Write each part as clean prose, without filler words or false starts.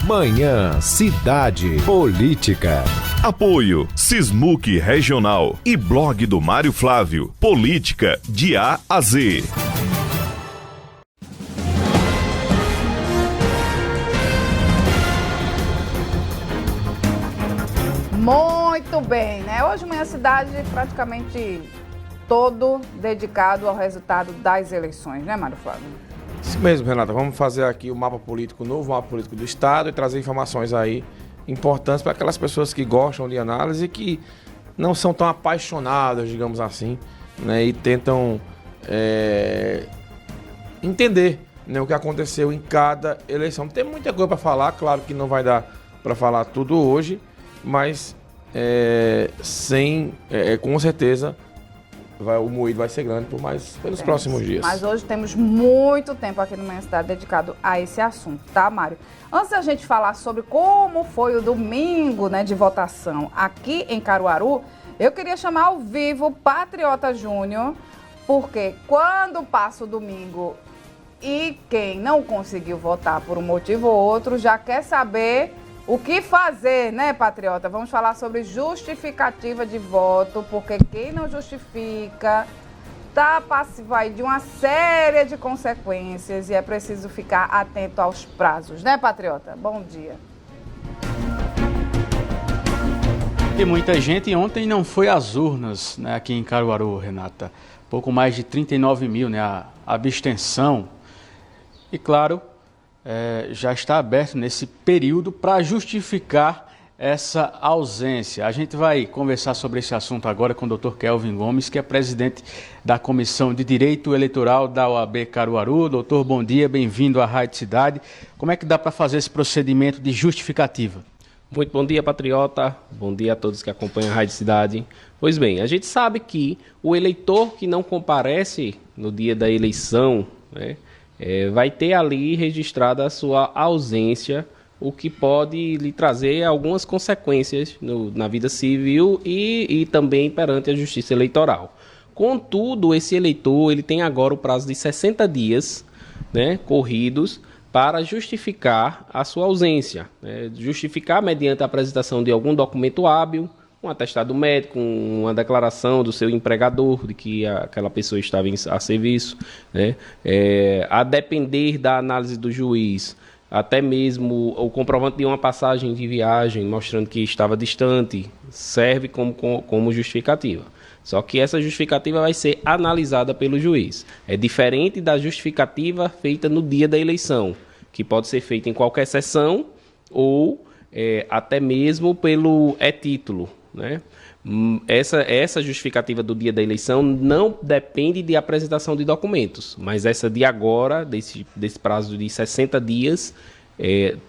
Manhã Cidade Política. Apoio Sismuc Regional e blog do Mário Flávio. Política de A a Z. Muito bem, né? Hoje Manhã Cidade praticamente todo dedicado ao resultado das eleições, né, Mário Flávio? Isso mesmo, Renata. Vamos fazer aqui o mapa político novo, o mapa político do Estado e trazer informações aí importantes para aquelas pessoas que gostam de análise e que não são tão apaixonadas, digamos assim, né, e tentam entender, né, o que aconteceu em cada eleição. Tem muita coisa para falar, claro que não vai dar para falar tudo hoje, mas com certeza o moído vai ser grande pelos próximos dias. Mas hoje temos muito tempo aqui no Manhã Cidade dedicado a esse assunto, tá, Mário? Antes da gente falar sobre como foi o domingo, né, de votação aqui em Caruaru, eu queria chamar ao vivo o Patriota Júnior, porque quando passa o domingo e quem não conseguiu votar por um motivo ou outro já quer saber o que fazer, né, Patriota? Vamos falar sobre justificativa de voto, porque quem não justifica está passivo aí de uma série de consequências e é preciso ficar atento aos prazos, né, Patriota? Bom dia. E muita gente ontem não foi às urnas, né, aqui em Caruaru, Renata. Pouco mais de 39 mil, né, a abstenção. E claro, já está aberto nesse período para justificar essa ausência. A gente vai conversar sobre esse assunto agora com o Dr. Kelvin Gomes, que é presidente da Comissão de Direito Eleitoral da OAB Caruaru. Doutor, bom dia, bem-vindo à Rádio Cidade. Como é que dá para fazer esse procedimento de justificativa? Muito bom dia, Patriota. Bom dia a todos que acompanham a Rádio Cidade. Pois bem, a gente sabe que o eleitor que não comparece no dia da eleição, né, vai ter ali registrada a sua ausência, o que pode lhe trazer algumas consequências na vida civil e também perante a Justiça Eleitoral. Contudo, esse eleitor ele tem agora o prazo de 60 dias, né, corridos para justificar a sua ausência. Justificar mediante a apresentação de algum documento hábil, um atestado médico, uma declaração do seu empregador de que aquela pessoa estava a serviço, né? A depender da análise do juiz, até mesmo o comprovante de uma passagem de viagem mostrando que estava distante, serve como justificativa. Só que essa justificativa vai ser analisada pelo juiz. É diferente da justificativa feita no dia da eleição, que pode ser feita em qualquer sessão ou até mesmo pelo título, né? Essa justificativa do dia da eleição não depende de apresentação de documentos, mas essa de agora, desse prazo de 60 dias,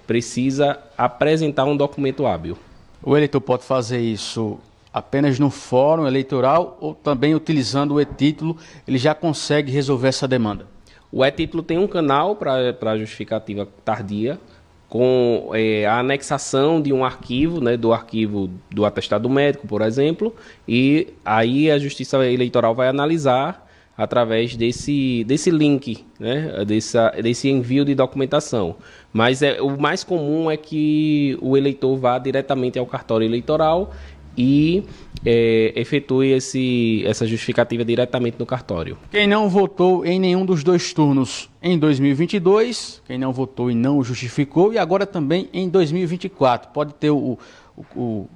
precisa apresentar um documento hábil. O eleitor pode fazer isso apenas no fórum eleitoral ou também utilizando o e-título, ele já consegue resolver essa demanda? O e-título tem um canal para justificativa tardia, com a anexação de um arquivo, né, do arquivo do atestado médico, por exemplo, e aí a Justiça Eleitoral vai analisar através desse link, né, desse envio de documentação. Mas o mais comum é que o eleitor vá diretamente ao cartório eleitoral e efetue essa justificativa diretamente no cartório. Quem não votou em nenhum dos dois turnos em 2022, quem não votou e não justificou, e agora também em 2024, pode ter o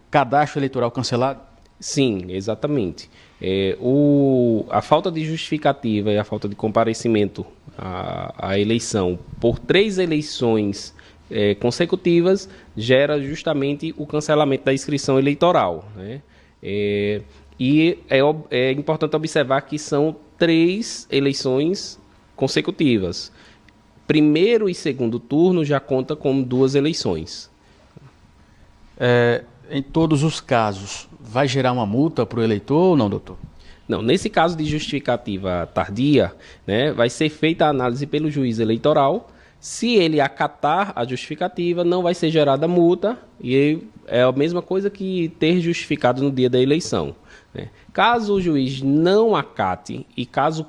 cadastro eleitoral cancelado? Sim, exatamente. A falta de justificativa e a falta de comparecimento à eleição por 3 eleições consecutivas gera justamente o cancelamento da inscrição eleitoral, né? E é importante observar que são 3 eleições consecutivas. Primeiro e segundo turno já conta como 2 eleições. Em todos os casos, vai gerar uma multa para o eleitor ou não, doutor? Não, nesse caso de justificativa tardia, né, vai ser feita a análise pelo juiz eleitoral. Se ele acatar a justificativa, não vai ser gerada multa e é a mesma coisa que ter justificado no dia da eleição, né? Caso o juiz não acate e caso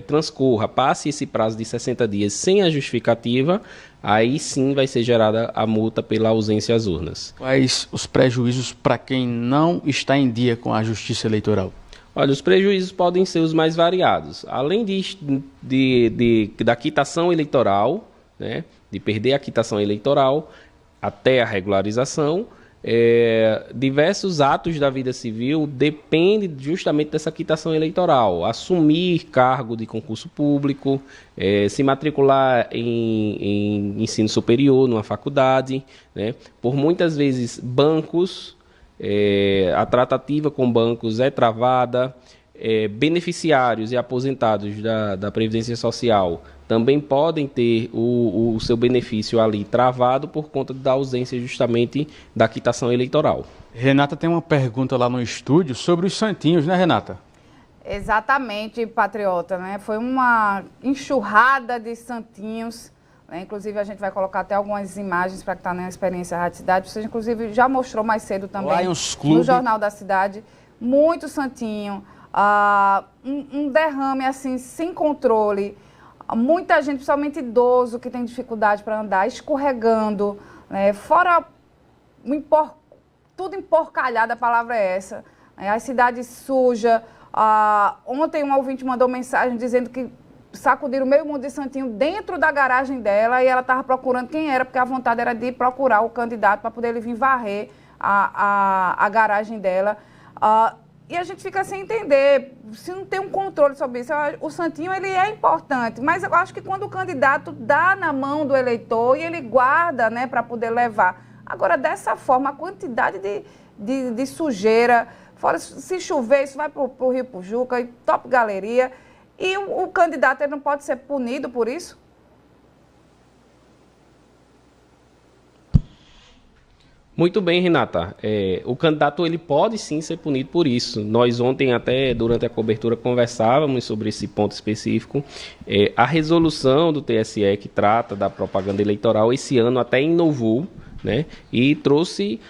transcorra, passe esse prazo de 60 dias sem a justificativa, aí sim vai ser gerada a multa pela ausência às urnas. Quais os prejuízos para quem não está em dia com a Justiça Eleitoral? Olha, os prejuízos podem ser os mais variados. Além da quitação eleitoral, né, de perder a quitação eleitoral até a regularização, diversos atos da vida civil dependem justamente dessa quitação eleitoral. Assumir cargo de concurso público, se matricular em ensino superior, numa faculdade, né? Por muitas vezes bancos, a tratativa com bancos é travada, beneficiários e aposentados da Previdência Social também podem ter o seu benefício ali travado por conta da ausência justamente da quitação eleitoral. Renata tem uma pergunta lá no estúdio sobre os santinhos, né, Renata? Exatamente, patriota, né? Foi uma enxurrada de santinhos, né? Inclusive a gente vai colocar até algumas imagens para que está na experiência Rádio Cidade. Você inclusive já mostrou mais cedo também no Jornal da Cidade. Muito santinho, um derrame assim sem controle. Muita gente, principalmente idoso, que tem dificuldade para andar, escorregando, né? Fora tudo emporcalhado, a palavra é essa. Né? A cidade suja. Ontem um ouvinte mandou mensagem dizendo que sacudiram meio mundo de santinho dentro da garagem dela e ela estava procurando quem era, porque a vontade era de procurar o candidato para poder ele vir varrer a garagem dela. E a gente fica sem entender, se não tem um controle sobre isso. O santinho, ele é importante, mas eu acho que quando o candidato dá na mão do eleitor e ele guarda, né, para poder levar. Agora, dessa forma, a quantidade de sujeira, fora se chover, isso vai para o Rio Pujuca, e Top Galeria, e o candidato ele não pode ser punido por isso? Muito bem, Renata. O candidato ele pode sim ser punido por isso. Nós ontem até durante a cobertura conversávamos sobre esse ponto específico. A resolução do TSE que trata da propaganda eleitoral esse ano até inovou, né, e trouxe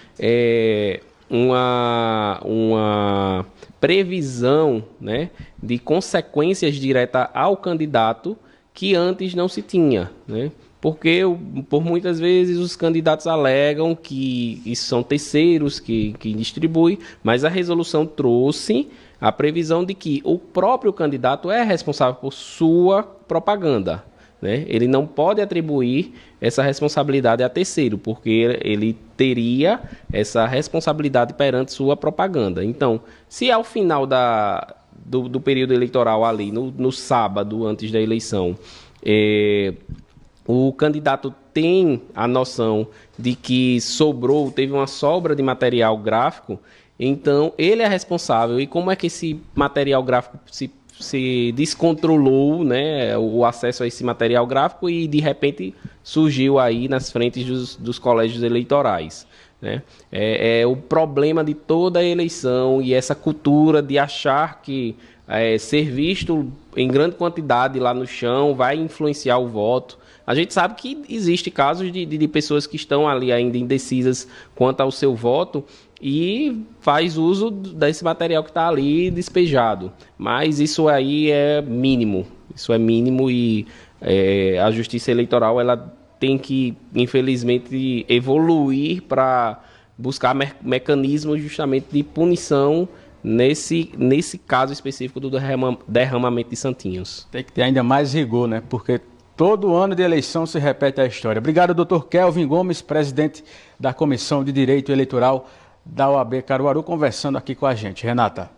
uma previsão, né, de consequências diretas ao candidato que antes não se tinha, né? Porque, por muitas vezes, os candidatos alegam que isso são terceiros que distribuem, mas a resolução trouxe a previsão de que o próprio candidato é responsável por sua propaganda, né? Ele não pode atribuir essa responsabilidade a terceiro, porque ele teria essa responsabilidade perante sua propaganda. Então, se ao final do período eleitoral ali, no sábado, antes da eleição, o candidato tem a noção de que teve uma sobra de material gráfico, então ele é responsável. E como é que esse material gráfico se descontrolou, né, o acesso a esse material gráfico e de repente surgiu aí nas frentes dos colégios eleitorais, né? É o problema de toda a eleição e essa cultura de achar que ser visto em grande quantidade lá no chão vai influenciar o voto. A gente sabe que existe casos de pessoas que estão ali ainda indecisas quanto ao seu voto e faz uso desse material que está ali despejado. Mas isso aí é mínimo. Isso é mínimo e a Justiça Eleitoral ela tem que, infelizmente, evoluir para buscar mecanismos justamente de punição nesse caso específico do derramamento de santinhos. Tem que ter ainda mais rigor, né? Porque todo ano de eleição se repete a história. Obrigado, doutor Kelvin Gomes, presidente da Comissão de Direito Eleitoral da OAB Caruaru, conversando aqui com a gente. Renata.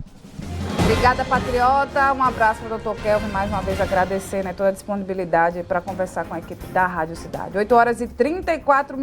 Obrigada, patriota. Um abraço para o doutor Kelvin. Mais uma vez agradecer, né, toda a disponibilidade para conversar com a equipe da Rádio Cidade. 8h34.